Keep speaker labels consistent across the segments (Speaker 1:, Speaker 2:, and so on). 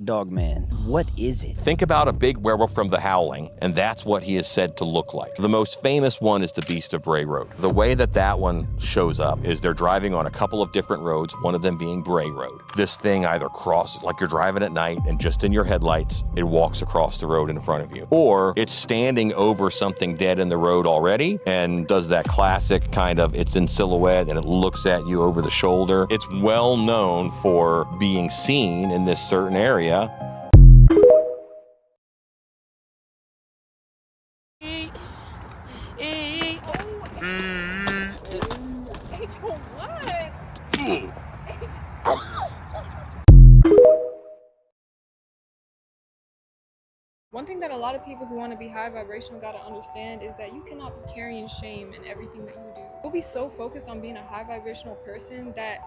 Speaker 1: Dogman, what is it?
Speaker 2: Think about a big werewolf from The Howling, and that's what he is said to look like. The most famous one is the Beast of Bray Road. The way that one shows up is they're driving on a couple of different roads, one of them being Bray Road. This thing either crosses, like you're driving at night, and just in your headlights, it walks across the road in front of you. Or it's standing over something dead in the road already and does that classic kind of, it's in silhouette and it looks at you over the shoulder. It's well known for being seen in this certain area.
Speaker 3: One thing that a lot of people who want to be high vibrational gotta understand is that you cannot be carrying shame in everything that you do. We'll be so focused on being a high vibrational person that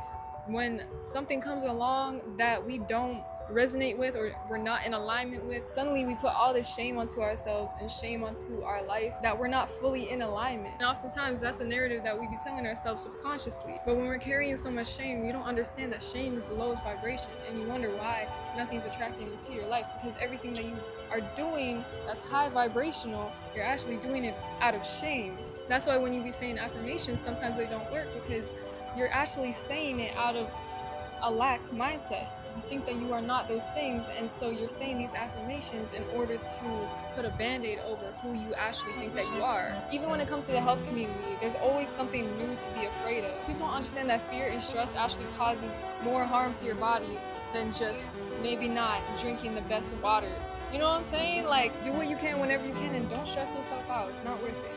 Speaker 3: when something comes along that we don't resonate with or we're not in alignment with, suddenly we put all this shame onto ourselves and shame onto our life that we're not fully in alignment. And oftentimes that's a narrative that we be telling ourselves subconsciously. But when we're carrying so much shame, we don't understand that shame is the lowest vibration, and you wonder why nothing's attracting into your life, because everything that you are doing that's high vibrational, you're actually doing it out of shame. That's why when you be saying affirmations, sometimes they don't work, because you're actually saying it out of a lack mindset. You think that you are not those things, and so you're saying these affirmations in order to put a band-aid over who you actually think that you are. Even when it comes to the health community, there's always something new to be afraid of. People don't understand that fear and stress actually causes more harm to your body than just maybe not drinking the best water. You know what I'm saying? Like, do what you can whenever you can, and don't stress yourself out. It's not worth it.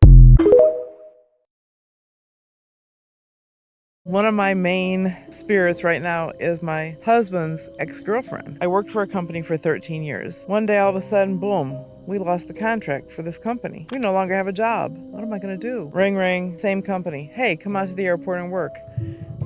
Speaker 4: One of my main spirits right now is my husband's ex-girlfriend. I worked for a company for 13 years. One day, all of a sudden, boom, we lost the contract for this company. We no longer have a job. What am I gonna do? Ring, ring, same company. Hey, come out to the airport and work.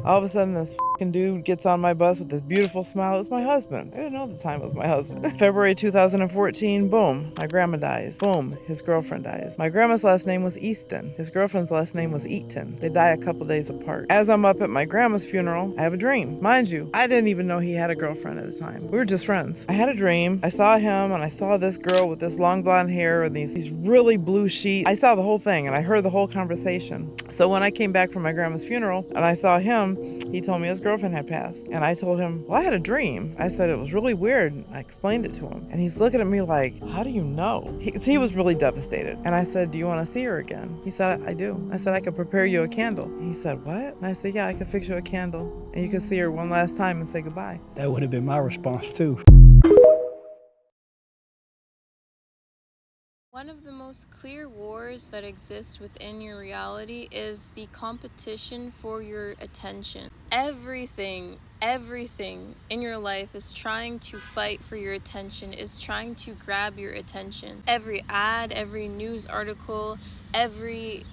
Speaker 4: All of a sudden, this dude gets on my bus with this beautiful smile. It's my husband. I didn't know at the time it was my husband. February 2014, boom, my grandma dies. Boom, his girlfriend dies. My grandma's last name was Easton. His girlfriend's last name was Eaton. They die a couple days apart. As I'm up at my grandma's funeral, I have a dream. Mind you, I didn't even know he had a girlfriend at the time. We were just friends. I had a dream. I saw him and I saw this girl with this long blonde hair and these really blue sheets. I saw the whole thing and I heard the whole conversation. So when I came back from my grandma's funeral and I saw him, he told me his girlfriend had passed. And I told him, well, I had a dream. I said it was really weird. I explained it to him. And he's looking at me like, how do you know? He was really devastated. And I said, do you want to see her again? He said, I do. I said, I could prepare you a candle. And he said, what? And I said, yeah, I could fix you a candle. And you could see her one last time and say goodbye.
Speaker 5: That would have been my response too.
Speaker 6: One of the most clear wars that exist within your reality is the competition for your attention. Everything in your life is trying to fight for your attention, is trying to grab your attention. Every ad, every news article, every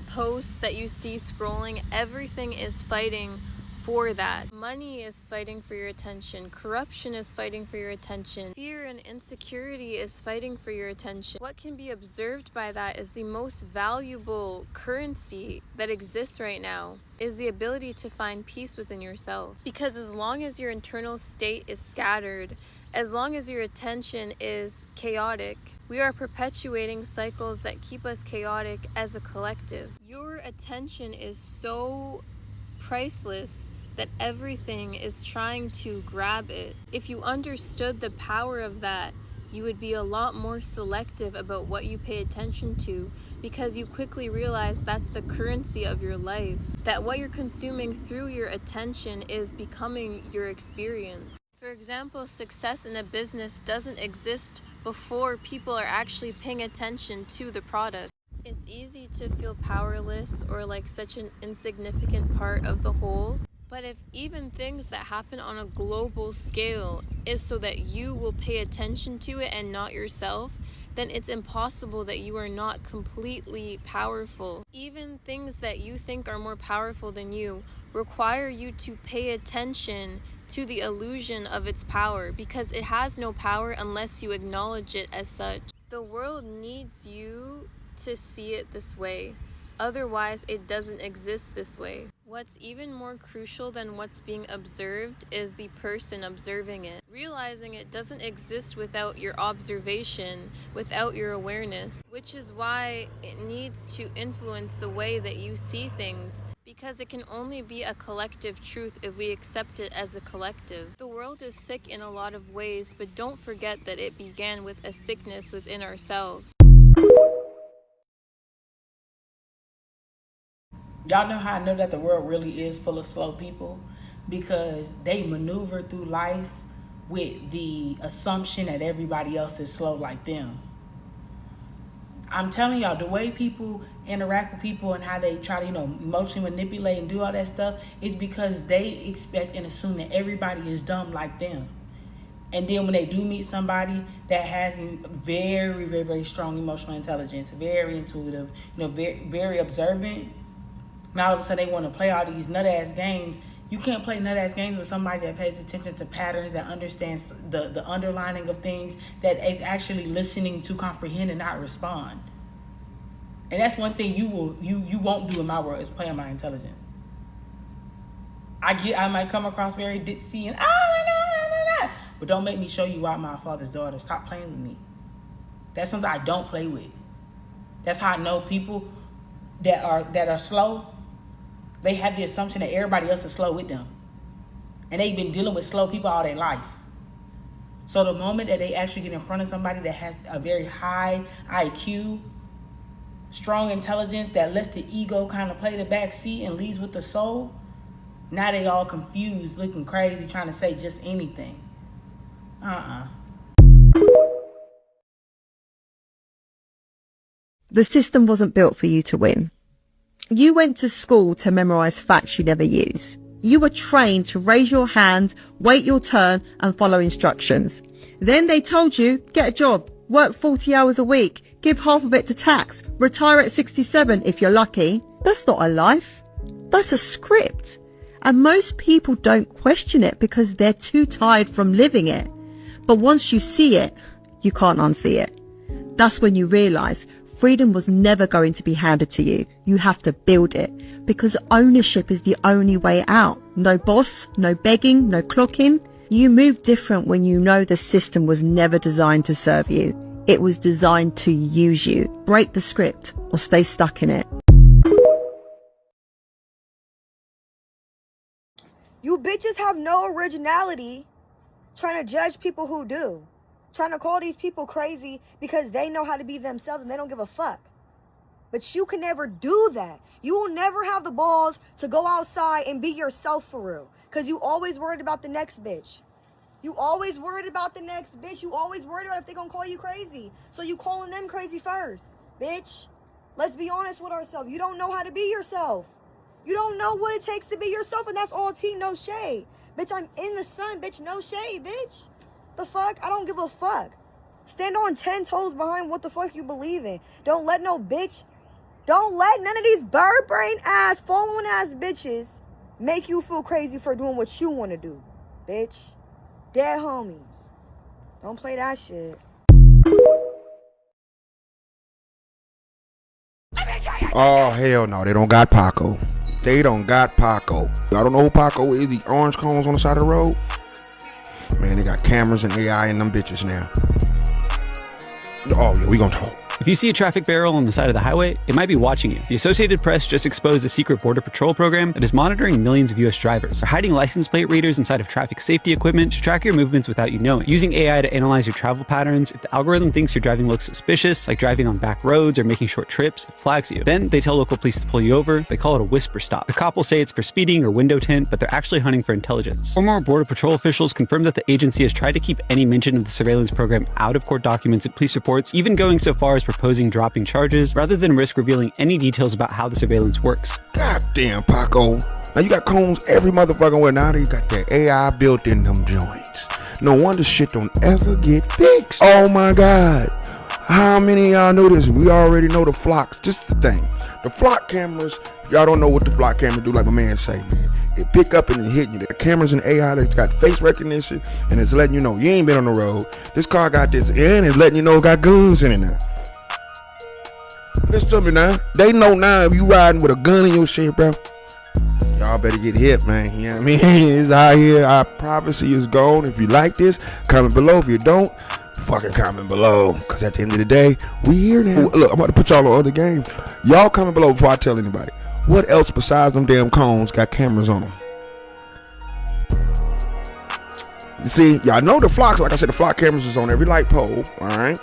Speaker 6: post that you see scrolling, everything is fighting for that. Money is fighting for your attention. Corruption is fighting for your attention. Fear and insecurity is fighting for your attention. What can be observed by that is the most valuable currency that exists right now is the ability to find peace within yourself. Because as long as your internal state is scattered, as long as your attention is chaotic, we are perpetuating cycles that keep us chaotic as a collective. Your attention is so priceless that everything is trying to grab it. If you understood the power of that, you would be a lot more selective about what you pay attention to, because you quickly realize that's the currency of your life, that what you're consuming through your attention is becoming your experience. For example, success in a business doesn't exist before people are actually paying attention to the product. It's easy to feel powerless or like such an insignificant part of the whole. But if even things that happen on a global scale is so that you will pay attention to it and not yourself, then it's impossible that you are not completely powerful. Even things that you think are more powerful than you require you to pay attention to the illusion of its power, because it has no power unless you acknowledge it as such. The world needs you to see it this way. Otherwise, it doesn't exist this way. What's even more crucial than what's being observed is the person observing it. Realizing it doesn't exist without your observation, without your awareness, which is why it needs to influence the way that you see things, because it can only be a collective truth if we accept it as a collective. The world is sick in a lot of ways, but don't forget that it began with a sickness within ourselves.
Speaker 7: Y'all know how I know that the world really is full of slow people? Because they maneuver through life with the assumption that everybody else is slow like them. I'm telling y'all, the way people interact with people and how they try to, emotionally manipulate and do all that stuff is because they expect and assume that everybody is dumb like them. And then when they do meet somebody that has very, very, very strong emotional intelligence, very intuitive, very, very observant, now all of a sudden they want to play all these nut-ass games. You can't play nut-ass games with somebody that pays attention to patterns, that understands the underlining of things, that is actually listening to comprehend and not respond. And that's one thing you won't do in my world, is play on my intelligence. I might come across very ditzy and but don't make me show you why I'm my father's daughter. Stop playing with me. That's something I don't play with. That's how I know people that are slow. They have the assumption that everybody else is slow with them. And they've been dealing with slow people all their life. So the moment that they actually get in front of somebody that has a very high IQ, strong intelligence, that lets the ego kind of play the back seat and leads with the soul, now they all confused, looking crazy, trying to say just anything.
Speaker 8: The system wasn't built for you to win. You went to school to memorize facts you never use. You were trained to raise your hand, wait your turn, and follow instructions. Then they told you, get a job, work 40 hours a week, give half of it to tax, retire at 67 if you're lucky. That's not a life. That's a script. And most people don't question it because they're too tired from living it. But once you see it, you can't unsee it. That's when you realize freedom was never going to be handed to you. You have to build it, because ownership is the only way out. No boss, no begging, no clocking. You move different when you know the system was never designed to serve you. It was designed to use you. Break the script or stay stuck in it.
Speaker 9: You bitches have no originality trying to judge people who do. Trying to call these people crazy because they know how to be themselves and they don't give a fuck. But you can never do that. You will never have the balls to go outside and be yourself for real. Because you always worried about the next bitch. You always worried about the next bitch. You always worried about if they're going to call you crazy. So you calling them crazy first, bitch. Let's be honest with ourselves. You don't know how to be yourself. You don't know what it takes to be yourself, and that's all tea, no shade. Bitch, I'm in the sun, bitch, no shade, bitch. The fuck? I don't give a fuck. Stand on 10 toes behind what the fuck you believe in. Don't let no bitch, don't let none of these bird brain ass, following ass bitches make you feel crazy for doing what you want to do, bitch. Dead homies. Don't play that shit.
Speaker 10: Oh, hell no, they don't got Paco. They don't got Paco. I don't know who Paco is, the orange cones on the side of the road. Man, they got cameras and AI in them bitches now. Oh, yeah, we gonna talk.
Speaker 11: If you see a traffic barrel on the side of the highway, it might be watching you. The Associated Press just exposed a secret Border Patrol program that is monitoring millions of US drivers. They're hiding license plate readers inside of traffic safety equipment to track your movements without you knowing. Using AI to analyze your travel patterns, if the algorithm thinks your driving looks suspicious, like driving on back roads or making short trips, it flags you. Then they tell local police to pull you over. They call it a whisper stop. The cop will say it's for speeding or window tint, but they're actually hunting for intelligence. Former Border Patrol officials confirmed that the agency has tried to keep any mention of the surveillance program out of court documents and police reports, even going so far as proposing dropping charges rather than risk revealing any details about how the surveillance works.
Speaker 10: Goddamn, Paco. Now you got cones every motherfucking way. Now they got that AI built in them joints. No wonder shit don't ever get fixed. Oh my God. How many of y'all know this? We already know the flocks. Just the thing. The flock cameras, if y'all don't know what the flock camera do, like my man say, man, it pick up and it hit you. The cameras and AI that's got face recognition and it's letting you know you ain't been on the road. This car got this and it's letting you know it got guns in it now. Listen to me now. They know now if you riding with a gun in your shit, bro. Y'all y'all better get hip, man. You know what I mean? It's out here. Our privacy is gone. If you like this, comment below. If you don't, fucking comment below. Because at the end of the day, we here now. Look, I'm about to put y'all on other game. Y'all comment below before I tell anybody. What else besides them damn cones got cameras on them? You see, y'all know the flocks. Like I said, the flock cameras is on every light pole. All right.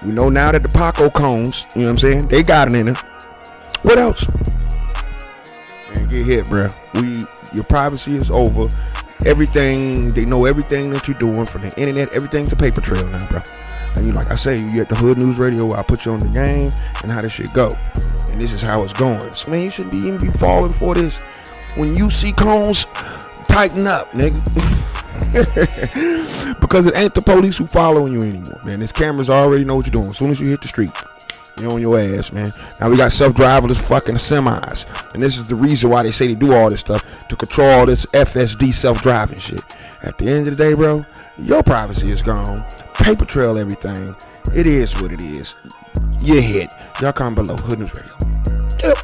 Speaker 10: We know now that the Paco cones, you know what I'm saying? They got it in it. What else? Man, get hit, bro. Your privacy is over. Everything, they know everything that you're doing from the internet. Everything's a paper trail now, bro. And you, like I say, you at the Hood News Radio where I put you on the game and how this shit go. And this is how it's going. So, man, you shouldn't even be falling for this. When you see cones, tighten up, nigga. Because it ain't the police who following you anymore, man. These cameras already know what you're doing. As soon as you hit the street, you're on your ass, man. Now we got self-driverless fucking semis, and this is the reason why they say they do all this stuff, to control all this FSD self-driving shit. At the end of the day, bro, your privacy is gone. Paper trail everything. It is what it is. You hit. Y'all comment below. Hood News Radio. Yep.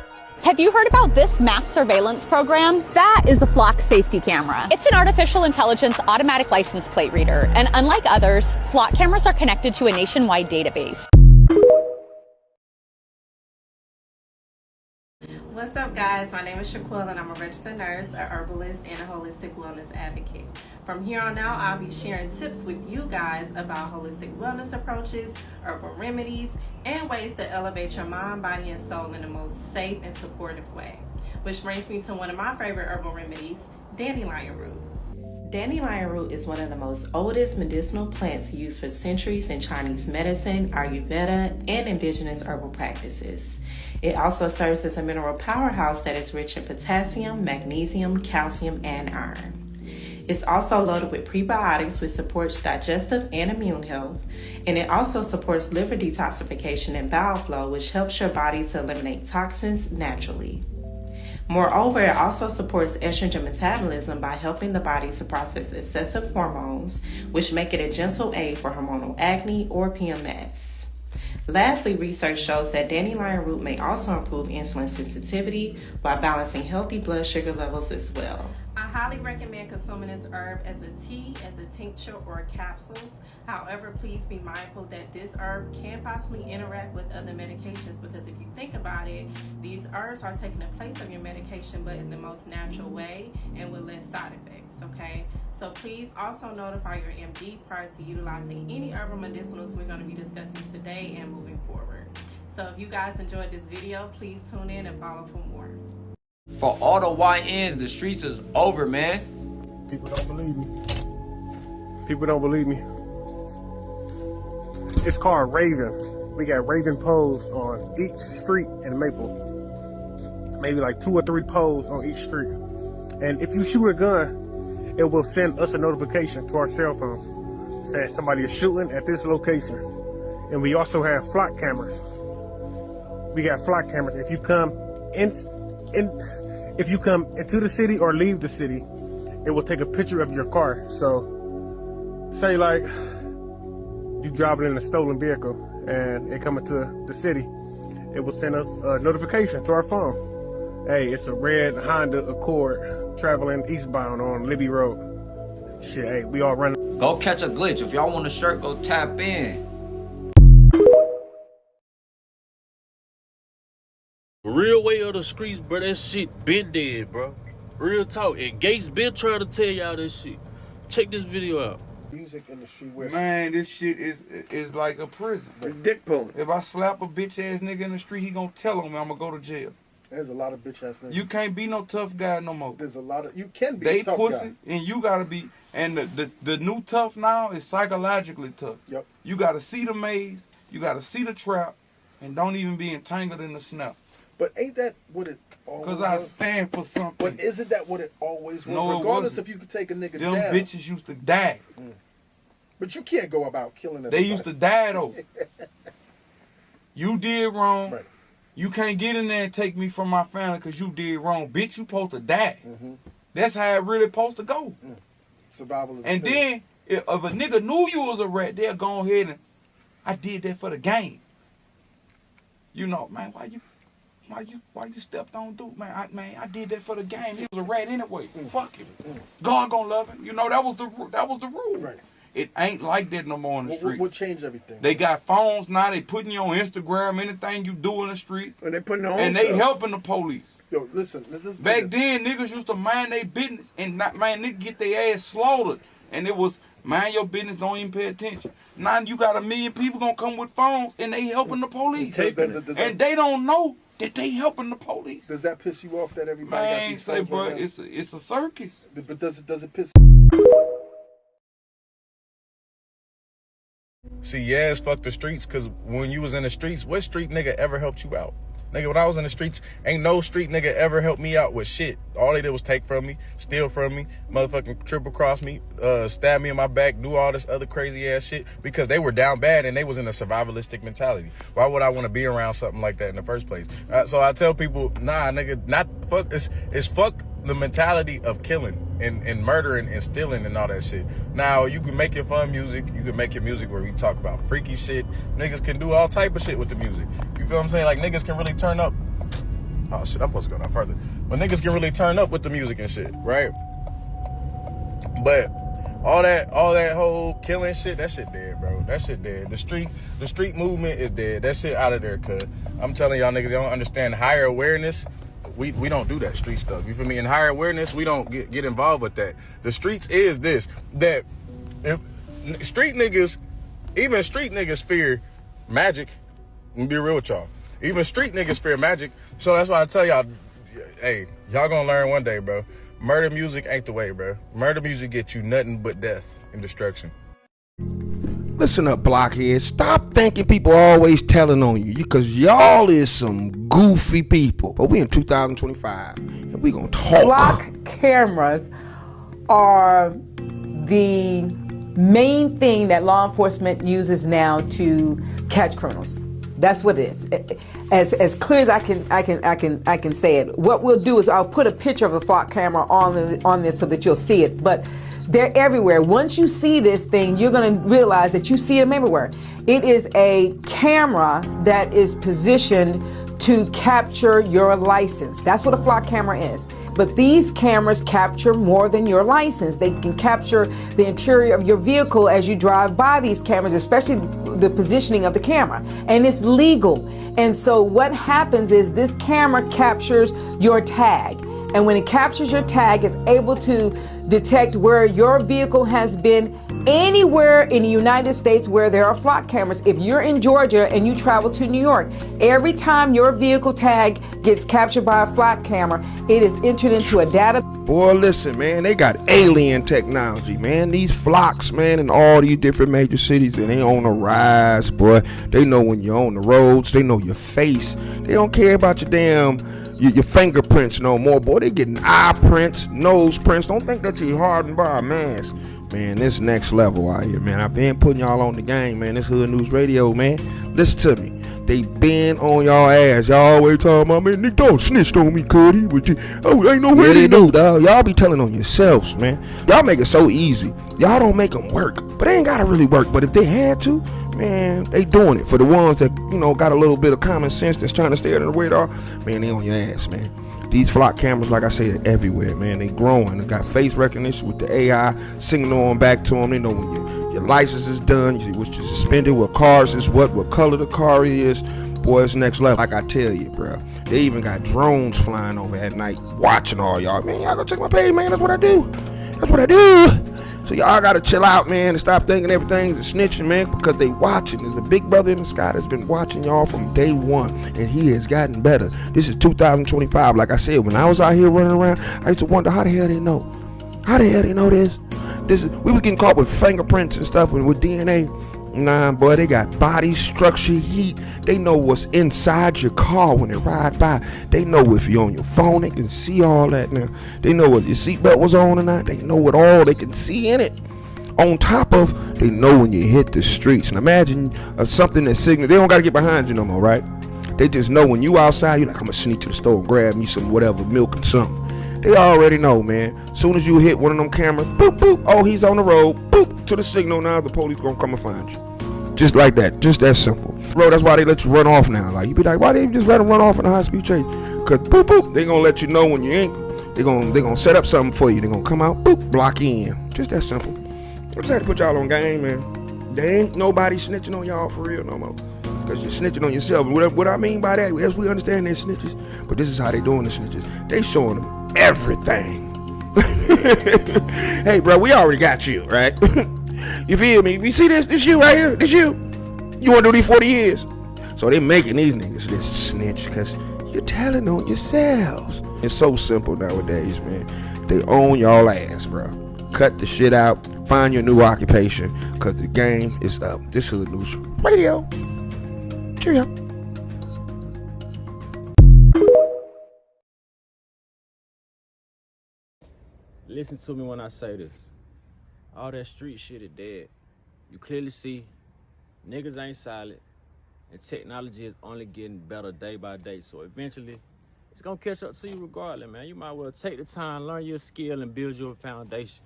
Speaker 12: Have you heard about this mass surveillance program? That is a Flock safety camera. It's an artificial intelligence automatic license plate reader, and unlike others, Flock cameras are connected to a nationwide database.
Speaker 13: What's up, guys? My name is Shaquille, and I'm a registered nurse, a herbalist, and a holistic wellness advocate. From here on out, I'll be sharing tips with you guys about holistic wellness approaches, herbal remedies, and ways to elevate your mind, body, and soul in the most safe and supportive way. Which brings me to one of my favorite herbal remedies, dandelion root. Dandelion root is one of the most oldest medicinal plants used for centuries in Chinese medicine, Ayurveda, and indigenous herbal practices. It also serves as a mineral powerhouse that is rich in potassium, magnesium, calcium, and iron. It's also loaded with prebiotics, which supports digestive and immune health, and it also supports liver detoxification and bowel flow, which helps your body to eliminate toxins naturally. Moreover, it also supports estrogen metabolism by helping the body to process excessive hormones, which make it a gentle aid for hormonal acne or PMS. Lastly, research shows that dandelion root may also improve insulin sensitivity while balancing healthy blood sugar levels as well. I highly recommend consuming this herb as a tea, as a tincture, or capsules. However, please be mindful that this herb can possibly interact with other medications, because if you think about it, these herbs are taking the place of your medication, but in the most natural way and with less side effects, okay? So please also notify your MD prior to utilizing any herbal medicinals we're going to be discussing today and moving forward. So if you guys enjoyed this video, please tune in and follow for more.
Speaker 14: For all the YNs, the streets is over, man.
Speaker 15: People don't believe me. People don't believe me. It's called Raven. We got Raven poles on each street in Maple. Maybe like 2 or 3 poles on each street. And if you shoot a gun, it will send us a notification to our cell phones saying somebody is shooting at this location. And we also have flock cameras. We got flock cameras. If you come if you come into the city or leave the city, it will take a picture of your car. So say like you driving in a stolen vehicle and it coming to the city, it will send us a notification to our phone. Hey, it's a red Honda Accord traveling eastbound on Libby Road. Shit, hey, we all running.
Speaker 14: Go catch a glitch. If y'all want a shirt, go tap in.
Speaker 16: Real way of the streets, bro, that shit been dead, bro. Real talk. And Gates been trying to tell y'all this shit. Check this video out.
Speaker 17: Music industry where
Speaker 18: man, this shit is like a prison.
Speaker 17: The dick pulling.
Speaker 18: If I slap a bitch ass nigga in the street, he gonna tell on me I'm gonna go to jail.
Speaker 17: There's a lot of bitch ass niggas.
Speaker 18: You can't be no tough guy no more.
Speaker 17: There's a lot of you can be
Speaker 18: they
Speaker 17: a tough
Speaker 18: pussy
Speaker 17: guy.
Speaker 18: and you gotta be, and the new tough now is psychologically tough.
Speaker 17: Yep.
Speaker 18: You gotta see the maze, you gotta see the trap, and don't even be entangled in the snap.
Speaker 17: But ain't that what it always was?
Speaker 18: Cause I stand for something.
Speaker 17: But isn't that what it always was?
Speaker 18: No,
Speaker 17: regardless
Speaker 18: it
Speaker 17: if you could take a nigga
Speaker 18: them
Speaker 17: down.
Speaker 18: bitches used to die.
Speaker 17: But you can't go about killing everybody.
Speaker 18: They used to die though. You did wrong.
Speaker 17: Right.
Speaker 18: You can't get in there and take me from my family because you did wrong. Bitch, you supposed to die. That's how it really supposed to go.
Speaker 17: Survival of the
Speaker 18: And then, if a nigga knew you was a rat, they'll go ahead and, I did that for the game. You know, man, why you why you stepped on dude, man? I did that for the game. He was a rat anyway. Fuck him. God gonna love him. You know, that was the rule. Right. It ain't like that no more in the streets.
Speaker 17: What changed everything?
Speaker 18: They got phones now. They putting you on Instagram. Anything you do in the streets.
Speaker 15: And they putting their own
Speaker 18: and they
Speaker 15: stuff.
Speaker 18: helping the police.
Speaker 17: Yo, listen.
Speaker 18: Back then, niggas used to mind their business and niggas get their ass slaughtered. And it was mind your business, don't even pay attention. Now you got 1 million people gonna come with phones and they helping the police. And they don't know that they helping the police.
Speaker 17: Does that piss you off that everybody got these phones
Speaker 18: bro,
Speaker 17: right now?
Speaker 18: it's a circus.
Speaker 17: But does it piss?
Speaker 10: See, yes, fuck the streets, because when you was in the streets, what street nigga ever helped you out? Nigga, when I was in the streets, ain't no street nigga ever helped me out with shit. All they did was take from me, steal from me, motherfucking triple cross me, stab me in my back, do all this other crazy ass shit, because they were down bad and they was in a survivalistic mentality. Why would I want to be around something like that in the first place? So I tell people, nah, nigga, not fuck. It's fuck the mentality of killing and murdering and stealing and all that shit. Now, you can make your fun music. You can make your music where we talk about freaky shit. Niggas can do all type of shit with the music. You feel what I'm saying? Like, niggas can really turn up. Oh, shit, I'm supposed to go down further. But niggas can really turn up with the music and shit, right? But all that whole killing shit, that shit dead, bro. That shit dead. The street movement is dead. That shit out of there, cuz. I'm telling y'all niggas, y'all don't understand higher awareness. We don't do that street stuff. You feel me? In higher awareness, we don't get involved with that. The streets is this, that if street niggas, even street niggas fear magic. I'm gonna be real with y'all. Even street niggas fear magic. So that's why I tell y'all, hey, y'all gonna learn one day, bro. Murder music ain't the way, bro. Murder music get you nothing but death and destruction. Listen up, blockheads. Stop thinking people always telling on you, because y'all is some goofy people. But we in 2025, and we gonna talk.
Speaker 7: Flock cameras are the main thing that law enforcement uses now to catch criminals. That's what it is. As clear as I can say it. What we'll do is I'll put a picture of the flock camera on this so that you'll see it. But they're everywhere. Once you see this thing, you're going to realize that you see them everywhere. It is a camera that is positioned to capture your license. That's what a flock camera is. But these cameras capture more than your license. They can capture the interior of your vehicle as you drive by these cameras, especially the positioning of the camera. And it's legal. And so what happens is this camera captures your tag. And when it captures your tag, it's able to detect where your vehicle has been anywhere in the United States where there are flock cameras. If you're in Georgia and you travel to New York, every time your vehicle tag gets captured by a flock camera, it is entered into a data.
Speaker 10: Boy, listen, man, they got alien technology, man. These flocks, man, in all these different major cities, and they on the rise, boy. They know when you're on the roads. They know your face. They don't care about your damn your fingerprints no more, boy. They getting eye prints, nose prints. Don't think that you're hardened by a mask. Man, this next level out here, man. I've been putting y'all on the game, man. This Hood News Radio, man. Listen to me. They been on y'all ass. Y'all always talking about, man, Nick Dog snitched on me, Cuddy. Oh, ain't no way. Yeah, they do, dog. Y'all be telling on yourselves, man. Y'all make it so easy. Y'all don't make them work. But they ain't got to really work. But if they had to, man, they doing it. For the ones that, you know, got a little bit of common sense that's trying to stay under the radar, man, they on your ass, man. These flock cameras, like I said, are everywhere, man. They growing. They got face recognition with the AI signal on back to them. They know when your license is done, what you're suspended, what cars is what color the car is. Boy, it's next level. Like I tell you, bro. They even got drones flying over at night watching all y'all. Man, y'all go check my page, man. That's what I do. That's what I do. So y'all gotta chill out, man, and stop thinking everything's a snitching, man, because they watching. There's a big brother in the sky that's been watching y'all from day one, and he has gotten better. This is 2025. Like I said, when I was out here running around, I used to wonder how the hell they know. How the hell they know this? We was getting caught with fingerprints and stuff and with DNA. Nah, boy, they got body structure, heat. They know what's inside your car when they ride by. They know if you're on your phone. They can see all that now. They know if your seatbelt was on or not. They know what all they can see in it. On top of, they know when you hit the streets. And imagine something that signal. They don't got to get behind you no more, right? They just know when you outside, you're like, I'm going to sneak to the store and grab me some whatever, milk and something. They already know, man. Soon as you hit one of them cameras, boop, boop. Oh, he's on the road. Boop, to the signal now. The police going to come and find you. Just like that. Just that simple. Bro, that's why they let you run off now. Like, you be like, why they just let them run off in a high-speed chase? Because, boop, boop, they going to let you know when you ain't. They gonna set up something for you. They going to come out, boop, block you in. Just that simple. I just had to put y'all on game, man. There ain't nobody snitching on y'all for real no more. Because you're snitching on yourself. What I mean by that, as we understand they're snitches, but this is how they doing the snitches. They showing them everything. Hey, bro, we already got you, right? You feel me? You see this you right here? This you? You want to do these 40 years? So they making these niggas this snitch because you're telling on yourselves. It's so simple nowadays, man. They own y'all ass, bro. Cut the shit out. Find your new occupation because the game is up. This is News Radio. Cheerio.
Speaker 19: Listen to me when I say this. All that street shit is dead. You clearly see niggas ain't solid, and technology is only getting better day by day. So eventually, it's gonna catch up to you regardless, man. You might well take the time, learn your skill, and build your foundation.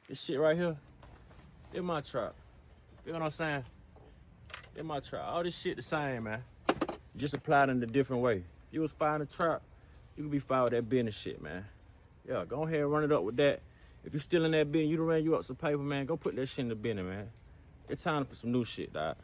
Speaker 19: This shit right here, it's my trap. You know what I'm saying? It's my trap. All this shit the same, man. Just apply it in a different way. If you was firing a trap, you could be fired with that business shit, man. Yeah, go ahead and run it up with that. If you're still in that bin, you done ran you up some paper, man. Go put that shit in the bin, man. It's time for some new shit, dog.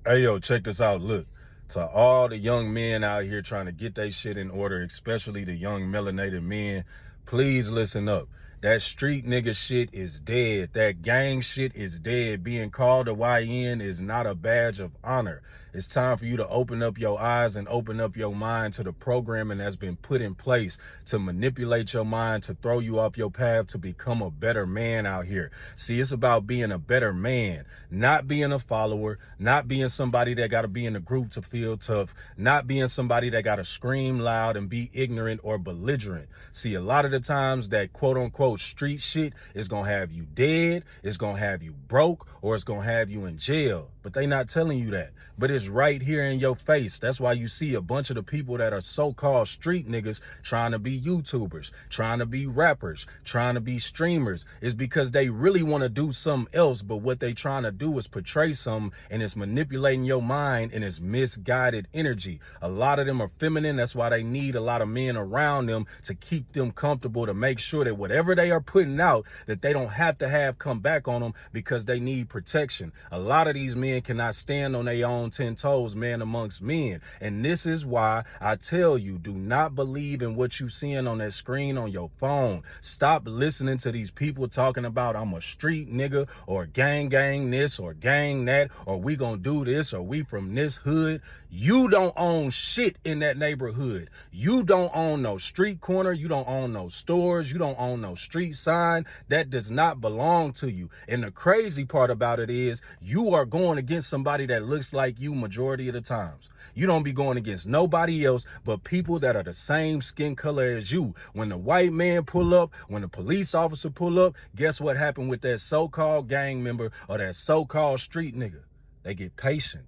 Speaker 20: Hey, yo, check this out. Look, to all the young men out here trying to get their shit in order, especially the young melanated men, please listen up. That street nigga shit is dead. That gang shit is dead. Being called a YN is not a badge of honor. It's time for you to open up your eyes and open up your mind to the programming that's been put in place to manipulate your mind, to throw you off your path to become a better man out here. See, it's about being a better man, not being a follower, not being somebody that got to be in a group to feel tough, not being somebody that got to scream loud and be ignorant or belligerent. See, a lot of the times that quote unquote street shit is going to have you dead, it's going to have you broke, or it's going to have you in jail. But they not telling you that. But it's right here in your face. That's why you see a bunch of the people that are so-called street niggas trying to be YouTubers, trying to be rappers, trying to be streamers. It's because they really want to do something else, but what they trying to do is portray something, and it's manipulating your mind, and it's misguided energy. A lot of them are feminine. That's why they need a lot of men around them to keep them comfortable, to make sure that whatever they are putting out, that they don't have to have come back on them because they need protection. A lot of these men cannot stand on their own 10 toes, man amongst men. And this is why I tell you, do not believe in what you seeing on that screen on your phone. Stop listening to these people talking about I'm a street nigga, or gang this, or gang that, or we gonna do this, or we from this hood. You don't own shit in that neighborhood. You don't own no street corner. You don't own no stores. You don't own no street sign. That does not belong to you. And the crazy part about it is you are going against somebody that looks like you majority of the times. You don't be going against nobody else but people that are the same skin color as you. When the white man pull up, when the police officer pull up, guess what happened with that so-called gang member or that so-called street nigga? They get patient.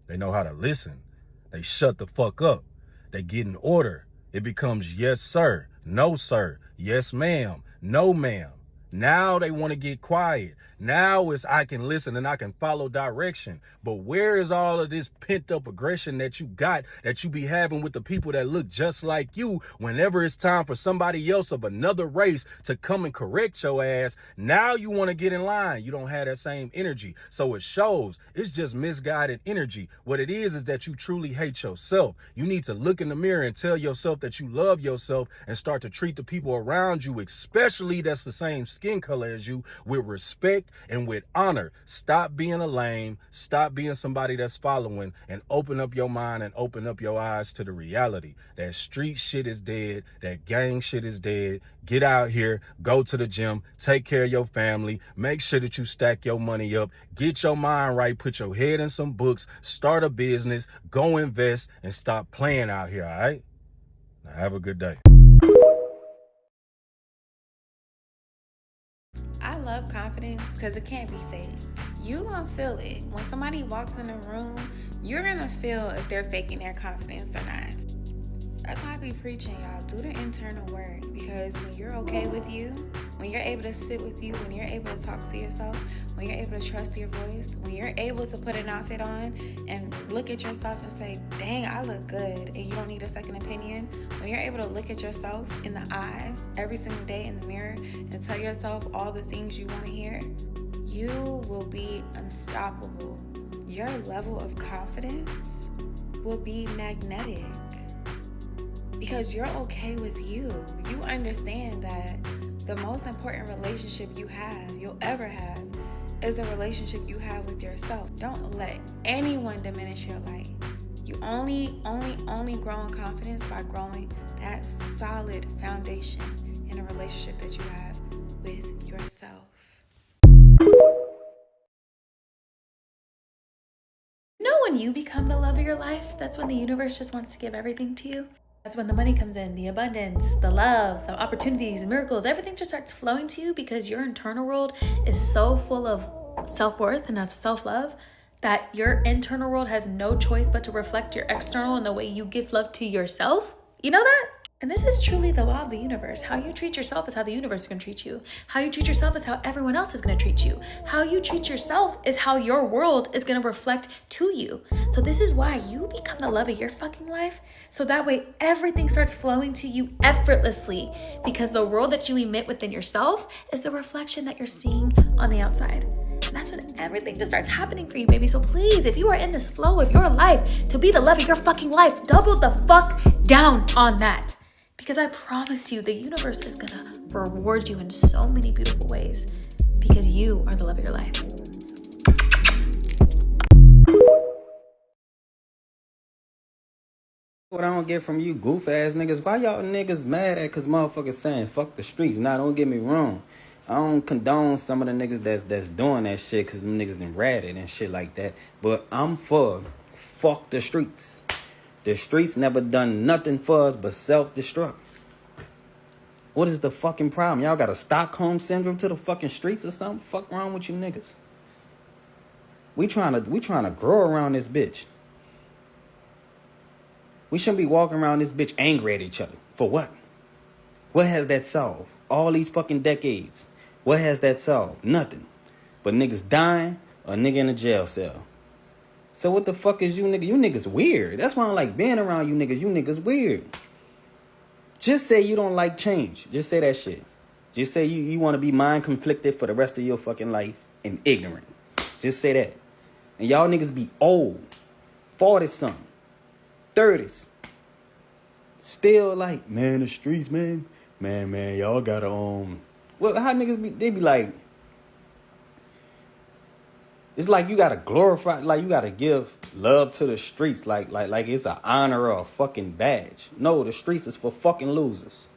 Speaker 20: They know how to listen. They shut the fuck up. They get in order. It becomes yes, sir, no, sir, yes, ma'am, no, ma'am. Now they want to get quiet. Now it's I can listen and I can follow direction. But where is all of this pent up aggression that you got, that you be having with the people that look just like you? Whenever it's time for somebody else of another race to come and correct your ass, now you want to get in line. You don't have that same energy. So it shows. It's just misguided energy. What it is that you truly hate yourself. You need to look in the mirror and tell yourself that you love yourself and start to treat the people around you, especially that's the same skin color as you, with respect and with honor. Stop being a lame. Stop being somebody that's following, and open up your mind and open up your eyes to the reality. That street shit is dead. That gang shit is dead. Get out here, go to the gym, take care of your family, make sure that you stack your money up, get your mind right, put your head in some books, start a business, go invest, and stop playing out here, all right? Now have a good day.
Speaker 21: I love confidence because it can't be faked. You gonna feel it. When somebody walks in a room, you're gonna feel if they're faking their confidence or not. That's why I be preaching, y'all. Do the internal work, because when you're okay with you, when you're able to sit with you, when you're able to talk to yourself, when you're able to trust your voice, when you're able to put an outfit on and look at yourself and say, dang, I look good, and you don't need a second opinion, when you're able to look at yourself in the eyes every single day in the mirror and tell yourself all the things you want to hear, you will be unstoppable. Your level of confidence will be magnetic. Because you're okay with you. You understand that the most important relationship you'll ever have, is a relationship you have with yourself. Don't let anyone diminish your light. You only grow in confidence by growing that solid foundation in a relationship that you have with yourself.
Speaker 1: You know, when you become the love of your life, that's when the universe just wants to give everything to you. That's when the money comes in, the abundance, the love, the opportunities, miracles, everything just starts flowing to you, because your internal world is so full of self-worth and of self-love that your internal world has no choice but to reflect your external in the way you give love to yourself. You know that? And this is truly the law of the universe. How you treat yourself is how the universe is going to treat you. How you treat yourself is how everyone else is going to treat you. How you treat yourself is how your world is going to reflect to you. So this is why you become the love of your fucking life. So that way everything starts flowing to you effortlessly, because the world that you emit within yourself is the reflection that you're seeing on the outside. And that's when everything just starts happening for you, baby. So please, if you are in this flow of your life to be the love of your fucking life, double the fuck down on that. Because I promise you, the universe is gonna reward you in so many beautiful ways, because you are the love of your life.
Speaker 22: What I don't get from you goof ass niggas, why y'all niggas mad at cause motherfuckers saying fuck the streets? Now don't get me wrong, I don't condone some of the niggas that's doing that shit, cause them niggas been ratted and shit like that. But I'm for fuck the streets. The streets never done nothing for us but self-destruct. What is the fucking problem? Y'all got a Stockholm syndrome to the fucking streets or something? Fuck wrong with you niggas? We trying to grow around this bitch. We shouldn't be walking around this bitch angry at each other. For what? What has that solved? All these fucking decades. What has that solved? Nothing. But niggas dying or nigga in a jail cell. So what the fuck is you niggas? You niggas weird. That's why I don't like being around you niggas. You niggas weird. Just say you don't like change. Just say that shit. Just say you want to be mind conflicted for the rest of your fucking life and ignorant. Just say that. And y'all niggas be old. 40-something. 30s. Still like, man, the streets, man. Man, y'all gotta, well, how niggas be, they be like, it's like you gotta glorify, like you gotta give love to the streets, like it's an honor or a fucking badge. No, the streets is for fucking losers.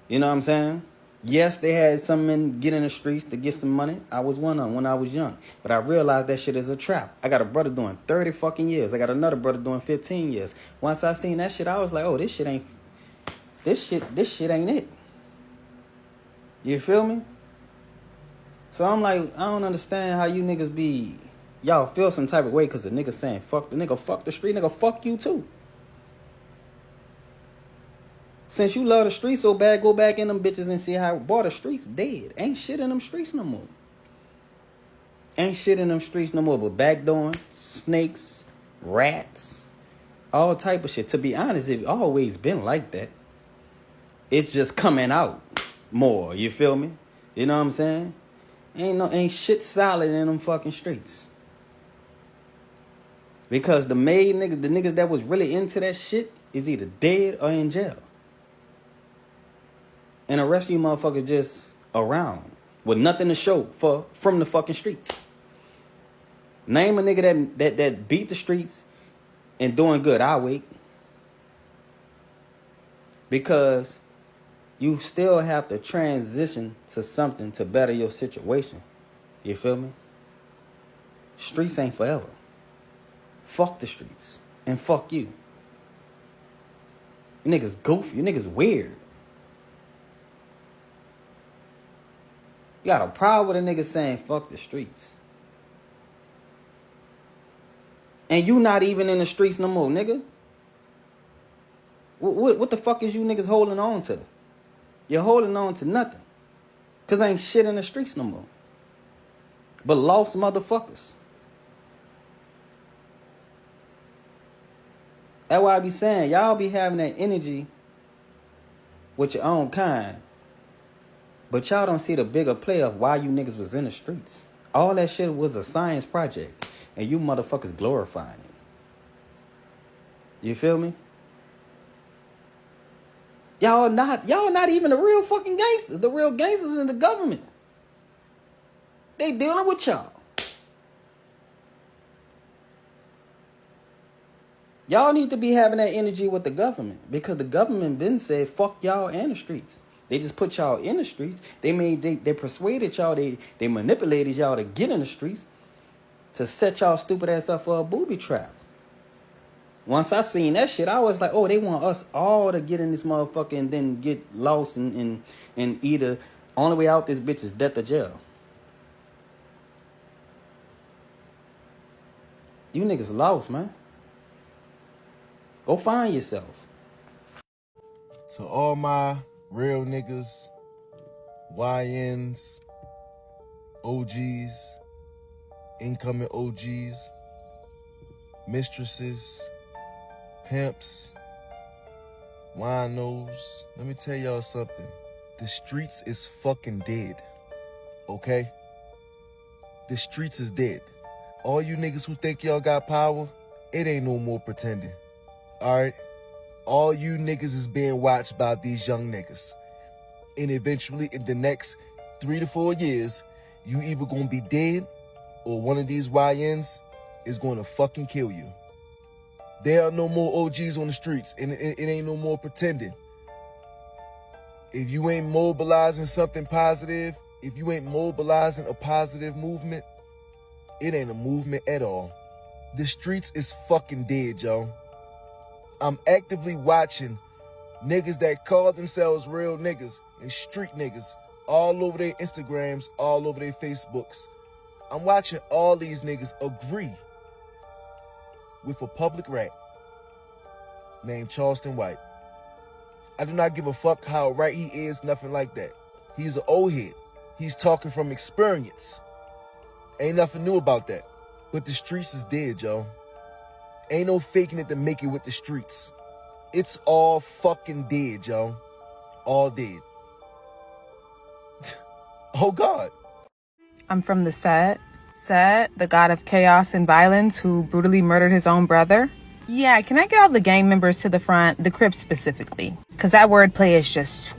Speaker 22: You know what I'm saying? Yes, they had some men get in the streets to get some money. I was one of them when I was young. But I realized that shit is a trap. I got a brother doing 30 fucking years. I got another brother doing 15 years. Once I seen that shit, I was like, oh, this shit ain't it. You feel me? So I'm like, I don't understand how you niggas be, y'all feel some type of way because the nigga saying fuck the nigga, fuck the street, nigga, fuck you too. Since you love the streets so bad, go back in them bitches and see how, boy, the streets dead. Ain't shit in them streets no more. Ain't shit in them streets no more but backdooring, snakes, rats, all type of shit. To be honest, it always been like that. It's just coming out more, you feel me? You know what I'm saying? Ain't shit solid in them fucking streets. Because the niggas that was really into that shit is either dead or in jail. And the rest of you motherfuckers just around with nothing to show from the fucking streets. Name a nigga that beat the streets and doing good. I'll wait. Because you still have to transition to something to better your situation. You feel me? Streets ain't forever. Fuck the streets. And fuck you. You niggas goofy. You niggas weird. You got a problem with a nigga saying fuck the streets. And you not even in the streets no more, nigga. What the fuck is you niggas holding on to? You're holding on to nothing. Because ain't shit in the streets no more. But lost motherfuckers. That's why I be saying, y'all be having that energy with your own kind. But y'all don't see the bigger play of why you niggas was in the streets. All that shit was a science project. And you motherfuckers glorifying it. You feel me? Y'all not even the real fucking gangsters. The real gangsters in the government. They dealing with y'all. Y'all need to be having that energy with the government. Because the government been said, fuck y'all and the streets. They just put y'all in the streets. They persuaded y'all. They manipulated y'all to get in the streets. To set y'all stupid ass up for a booby trap. Once I seen that shit, I was like, oh, they want us all to get in this motherfucker and then get lost and either only way out this bitch is death or jail. You niggas lost, man. Go find yourself.
Speaker 10: To all my real niggas, YNs, OGs, incoming OGs, mistresses, pimps, winos, let me tell y'all something. The streets is fucking dead, okay? The streets is dead. All you niggas who think y'all got power, it ain't no more pretending, alright? All you niggas is being watched by these young niggas. And eventually, in the next 3 to 4 years, you either gonna be dead or one of these YNs is gonna fucking kill you. There are no more OGs on the streets, and it ain't no more pretending. If you ain't mobilizing something positive, if you ain't mobilizing a positive movement, it ain't a movement at all. The streets is fucking dead, yo. I'm actively watching niggas that call themselves real niggas and street niggas all over their Instagrams, all over their Facebooks. I'm watching all these niggas agree with a public rat named Charleston White. I do not give a fuck how right he is, nothing like that. He's an old head. He's talking from experience. Ain't nothing new about that. But the streets is dead, yo. Ain't no faking it to make it with the streets. It's all fucking dead, yo. All dead. Oh, God.
Speaker 2: I'm from the Set, the god of chaos and violence who brutally murdered his own brother. Yeah, can I get all the gang members to the front, the Crips specifically? Because that wordplay is just...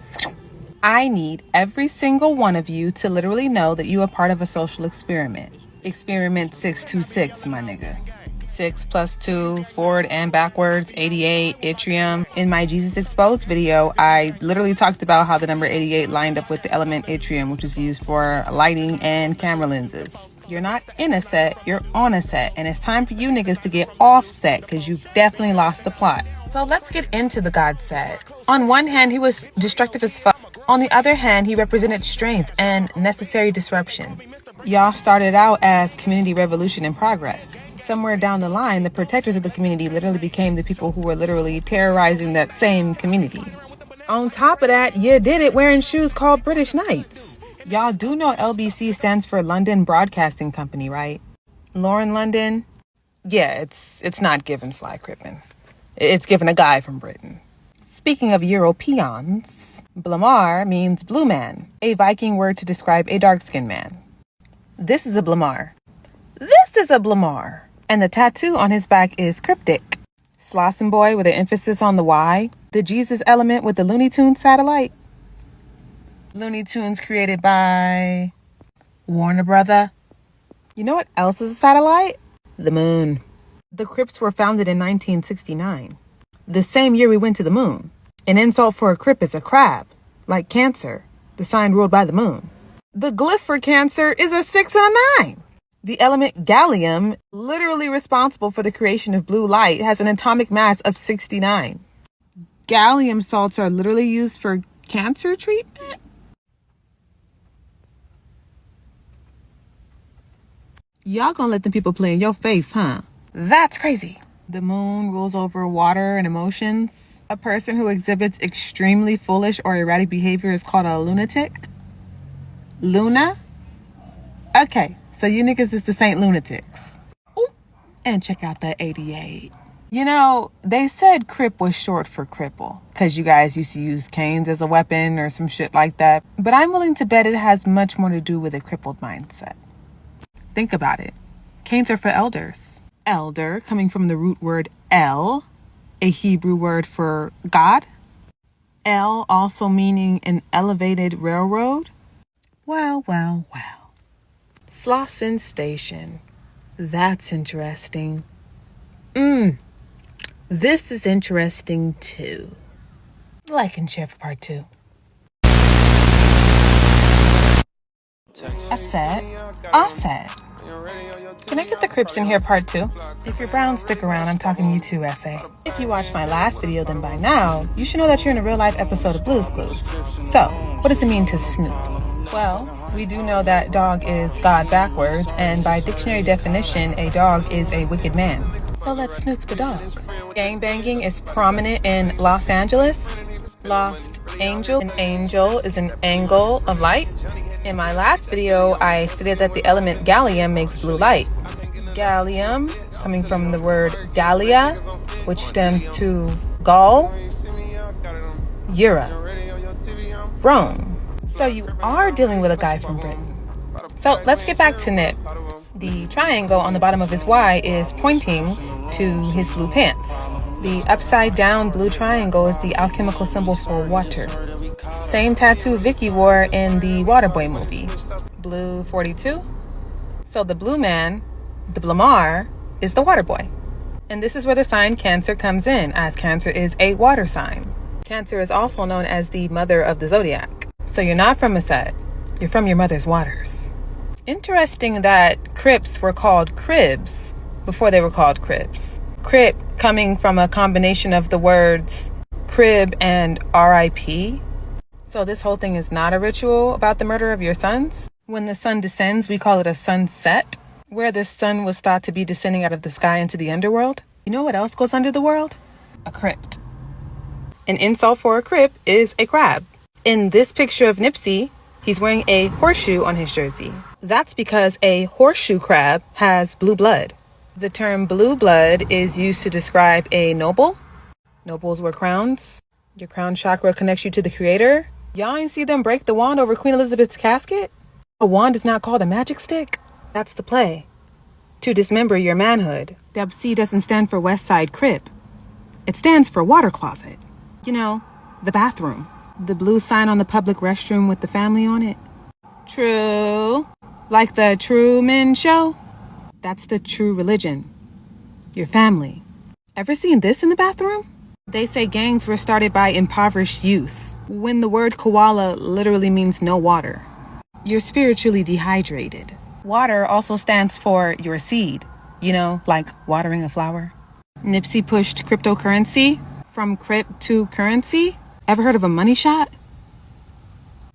Speaker 2: I need every single one of you to literally know that you are part of a social experiment. Experiment 626, my nigga. 6 + 2, forward and backwards, 88, yttrium. In my Jesus Exposed video, I literally talked about how the number 88 lined up with the element yttrium, which is used for lighting and camera lenses. You're not in a set, you're on a set, and it's time for you niggas to get off set, because you've definitely lost the plot. So let's get into the God Set. On one hand, he was destructive as fuck. On the other hand, he represented strength and necessary disruption. Y'all started out as community revolution in progress. Somewhere down the line, the protectors of the community literally became the people who were literally terrorizing that same community. On top of that, you did it wearing shoes called British Knights. Y'all do know LBC stands for London Broadcasting Company, right? Lauren London? Yeah, it's not given fly crippin'. It's given a guy from Britain. Speaking of Europeans, Blamar means blue man, a Viking word to describe a dark-skinned man. This is a Blamar. This is a Blamar. And the tattoo on his back is cryptic. Slauson Boy with an emphasis on the Y. The Jesus element with the Looney Tunes satellite. Looney Tunes created by Warner Brother. You know what else is a satellite? The moon. The Crips were founded in 1969. The same year we went to the moon. An insult for a Crip is a crab, like Cancer, the sign ruled by the moon. The glyph for Cancer is a 6 and a 9. The element gallium, literally responsible for the creation of blue light, has an atomic mass of 69. Gallium salts are literally used for cancer treatment? Y'all gonna let them people play in your face, huh? That's crazy. The moon rules over water and emotions. A person who exhibits extremely foolish or erratic behavior is called a lunatic. Luna? Okay, so you niggas is the Saint Lunatics. Ooh, and check out that 88. You know, they said Crip was short for cripple, because you guys used to use canes as a weapon or some shit like that. But I'm willing to bet it has much more to do with a crippled mindset. Think about it. Canes are for elders. Elder, coming from the root word El, a Hebrew word for God. El also meaning an elevated railroad. Wow, wow, wow. Slauson Station. That's interesting. This is interesting too. Like and share for part 2. I said. Can I get the Crips in here part 2? If you're brown, stick around. I'm talking to you too, Essay. If you watched my last video, then by now, you should know that you're in a real-life episode of Blue's Clues. So, what does it mean to snoop? Well, we do know that dog is God backwards, and by dictionary definition, a dog is a wicked man. So let's snoop the dog. Gangbanging is prominent in Los Angeles. Lost angel. An angel is an angle of light. In my last video, I stated that the element gallium makes blue light. Gallium, coming from the word Gallia, which stems to Gaul, Europe, Rome. So you are dealing with a guy from Britain. So let's get back to Nip. The triangle on the bottom of his Y is pointing to his blue pants. The upside down blue triangle is the alchemical symbol for water. Same tattoo Vicky wore in the Waterboy movie. Blue 42. So the blue man, the Blamar, is the water boy. And this is where the sign Cancer comes in, as Cancer is a water sign. Cancer is also known as the mother of the zodiac. So you're not from a set, you're from your mother's waters. Interesting that Crips were called Cribs before they were called Crips. Crip coming from a combination of the words crib and RIP. So this whole thing is not a ritual about the murder of your sons. When the sun descends, we call it a sunset, where the sun was thought to be descending out of the sky into the underworld. You know what else goes under the world? A crypt. An insult for a crip is a crab. In this picture of Nipsey, he's wearing a horseshoe on his jersey. That's because a horseshoe crab has blue blood. The term blue blood is used to describe a noble. Nobles wear crowns. Your crown chakra connects you to the creator. Y'all ain't see them break the wand over Queen Elizabeth's casket? A wand is not called a magic stick. That's the play. To dismember your manhood. Dub C doesn't stand for West Side Crip. It stands for water closet. You know, the bathroom. The blue sign on the public restroom with the family on it. True. Like the Truman Show. That's the true religion. Your family. Ever seen this in the bathroom? They say gangs were started by impoverished youth, when the word koala literally means no water. You're spiritually dehydrated. Water also stands for your seed. You know, like watering a flower. Nipsey pushed cryptocurrency from crypt to currency. Ever heard of a money shot?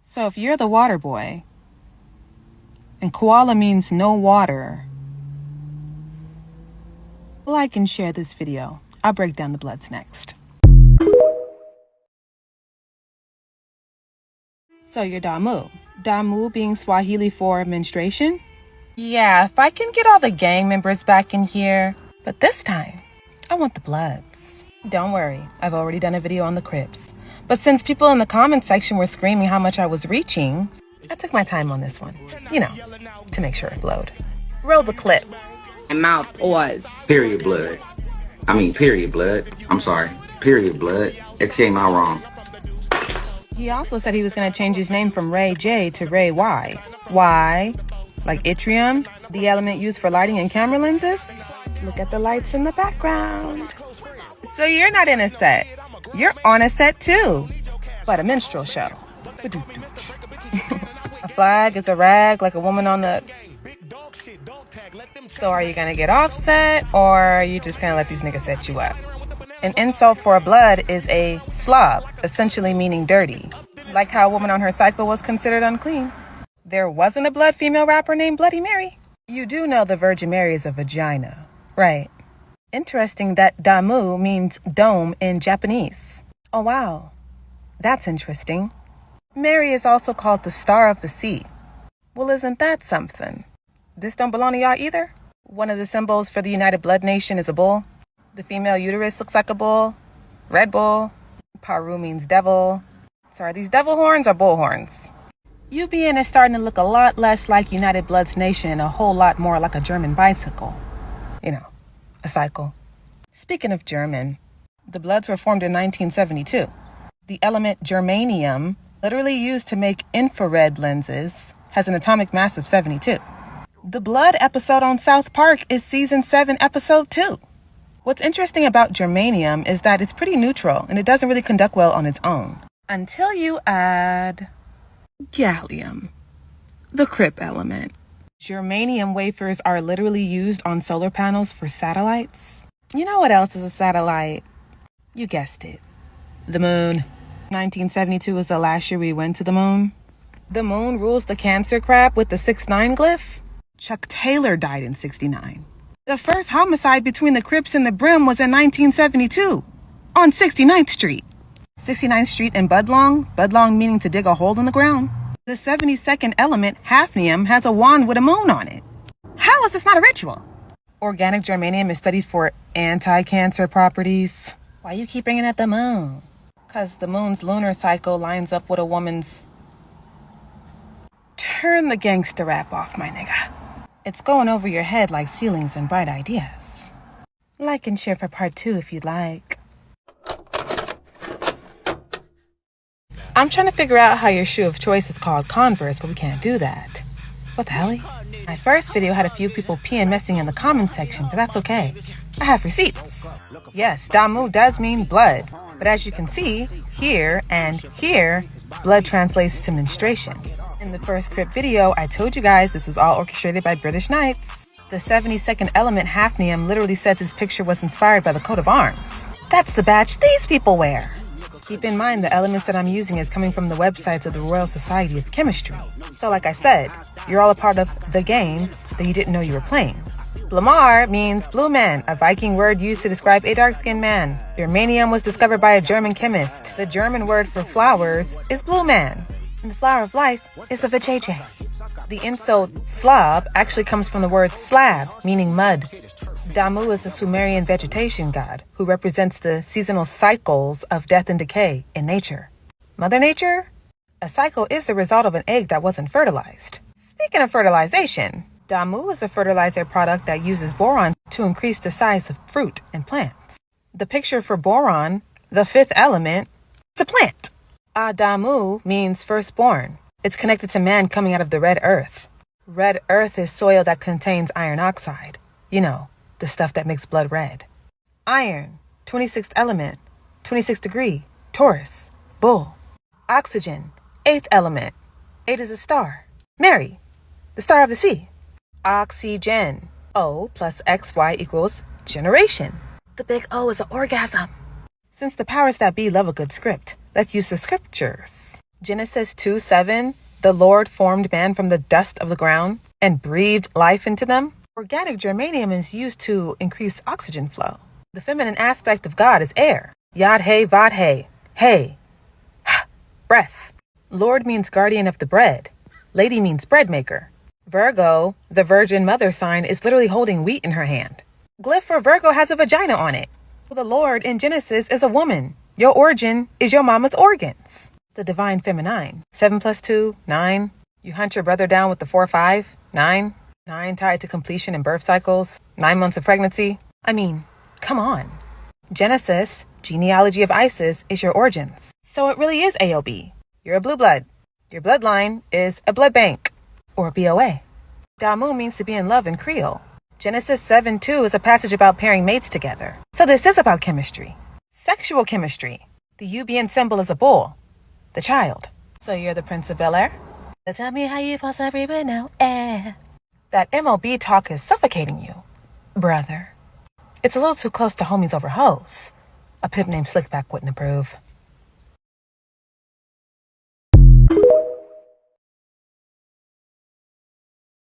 Speaker 2: So if you're the water boy, and koala means no water, like and share this video. I'll break down the bloods next. So you're Damu. Damu being Swahili for menstruation. Yeah, if I can get all the gang members back in here. But this time, I want the bloods. Don't worry, I've already done a video on the Crips. But since people in the comment section were screaming how much I was reaching, I took my time on this one. You know, to make sure it flowed. Roll the clip.
Speaker 3: My mouth was period blood. Period blood. I'm sorry. Period blood. It came out wrong.
Speaker 2: He also said he was going to change his name from Ray J to Ray Y. Why? Like yttrium, the element used for lighting and camera lenses? Look at the lights in the background. So you're not in a set. You're on a set too, but a minstrel show. A flag is a rag, like a woman on the... So are you going to get offset, or are you just going to let these niggas set you up? An insult for a blood is a slob, essentially meaning dirty. Like how a woman on her cycle was considered unclean. There wasn't a blood female rapper named Bloody Mary. You do know the Virgin Mary is a vagina, right? Interesting that Damu means dome in Japanese. Oh wow, that's interesting. Mary is also called the Star of the Sea. Well, isn't that something? This don't belong to y'all either? One of the symbols for the United Blood Nation is a bull. The female uterus looks like a bull. Red bull. Paru means devil. So are these devil horns or bull horns? UBN is starting to look a lot less like United Blood's Nation and a whole lot more like a German bicycle. You know, a cycle. Speaking of German, the Bloods were formed in 1972. The element germanium, literally used to make infrared lenses, has an atomic mass of 72. The Blood episode on South Park is season 7, episode 2. What's interesting about germanium is that it's pretty neutral and it doesn't really conduct well on its own. Until you add gallium, the Crip element. Germanium wafers are literally used on solar panels for satellites. You know what else is a satellite? You guessed it. The moon. 1972 was the last year we went to the moon. The moon rules the Cancer crab with the 6'9" glyph. Chuck Taylor died in 69. The first homicide between the Crips and the Brim was in 1972 on 69th Street. 69th Street and Budlong meaning to dig a hole in the ground. The 72nd element, hafnium, has a wand with a moon on it. How is this not a ritual? Organic germanium is studied for anti-cancer properties. Why you keep bringing up the moon? Because the moon's lunar cycle lines up with a woman's... Turn the gangster rap off, my nigga. It's going over your head like ceilings and bright ideas. Like and share for part 2 if you'd like. I'm trying to figure out how your shoe of choice is called Converse, but we can't do that. What the hell? My first video had a few people PMSing in the comment section, but that's okay. I have receipts. Yes, Damu does mean blood, but as you can see, here and here, blood translates to menstruation. In the first Crip video, I told you guys this was all orchestrated by British Knights. The 72nd element, hafnium, literally said this picture was inspired by the coat of arms. That's the badge these people wear. Keep in mind the elements that I'm using is coming from the websites of the Royal Society of Chemistry. So like I said, you're all a part of the game that you didn't know you were playing. Blamar means blue man, a Viking word used to describe a dark-skinned man. Germanium was discovered by a German chemist. The German word for flowers is blue man. And the flower of life is a vajayjay. The insult Slav actually comes from the word slab, meaning mud. Damu is the Sumerian vegetation god who represents the seasonal cycles of death and decay in nature. Mother Nature? A cycle is the result of an egg that wasn't fertilized. Speaking of fertilization, Damu is a fertilizer product that uses boron to increase the size of fruit and plants. The picture for boron, the 5th element, is a plant. Adamu means firstborn. It's connected to man coming out of the red earth. Red earth is soil that contains iron oxide. You know, the stuff that makes blood red. Iron, 26th element, 26th degree, Taurus, bull. Oxygen, 8th element, 8 is a star. Mary, the star of the sea. Oxygen, O plus XY equals generation. The big O is an orgasm. Since the powers that be love a good script, let's use the scriptures. Genesis 2:7, the Lord formed man from the dust of the ground and breathed life into them. Organic germanium is used to increase oxygen flow. The feminine aspect of God is air. Yad He Vad He. Hey. Breath. Lord means guardian of the bread. Lady means bread maker. Virgo, the Virgin Mother sign, is literally holding wheat in her hand. Glyph for Virgo has a vagina on it. The Lord in Genesis is a woman. Your origin is your mama's organs. The divine feminine. 7 + 2, 9. You hunt your brother down with the 4-5, 9. 9 tied to completion and birth cycles. 9 months of pregnancy. I mean, come on. Genesis, genealogy of Isis, is your origins. So it really is AOB. You're a blue blood. Your bloodline is a blood bank. Or BOA. Damu means to be in love in Creole. Genesis 7:2 is a passage about pairing mates together. So this is about chemistry. Sexual chemistry. The UBN symbol is a bull. The child. So you're the Prince of Bel-Air? Tell me how you supposed to breathe with no air. That MLB talk is suffocating you, brother. It's a little too close to homies over hoes. A pimp named Slickback wouldn't approve.